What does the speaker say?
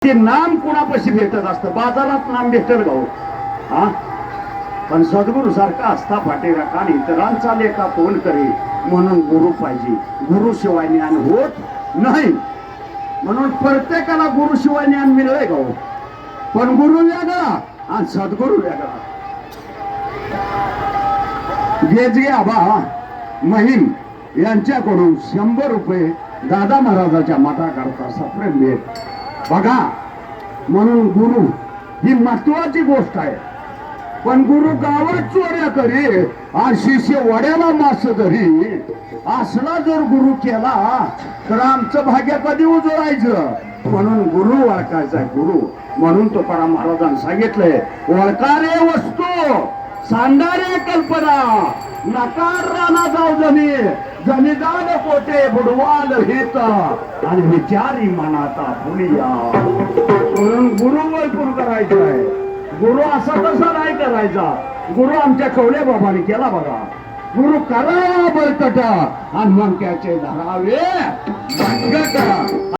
ते नाम कुणापाशी भेटत असतं, बाजारात नाम भेटल गाव हा, पण सद्गुरु सारखा आस्था फाटेरा आणि इतरांचा लेखा कोण करे, म्हणून गुरु पाहिजे. गुरुशिवाय ज्ञान होत नाही. म्हणून प्रत्येकाला गुरुशिवाय ज्ञान मिळलंय गाव, पण गुरु वेगळा आणि सद्गुरु वेगळा. गेजगे आबा महिम यांच्याकडून 100 रुपये दादा महाराजाच्या मठाकरता सप्रेम भेट. बघा, म्हणून गुरु ही महत्वाची गोष्ट आहे. पण गुरु गावात चोऱ्या करी आणि शिष्य वड्याला मास धरी असला जर गुरु केला तर आमचं भाग्य कधी उजळायचं. म्हणून गुरु ओळखायचा. गुरु म्हणून तो परा महाराजांनी सांगितलंय, ओळखारे वस्तू सांडारे कल्पना, नकार राणा जाऊ जमी जमीदार कोटे बुडवाल हेत आणि विचारी मनाता पुनिया. म्हणून गुरु ओळखून करायचं आहे. गुरु असा तसा नाही करायचा. गुरु आमच्या कवळे बाबाने केला बघा. गुरु करावा बळकट आणि मनक्याचे धरावे.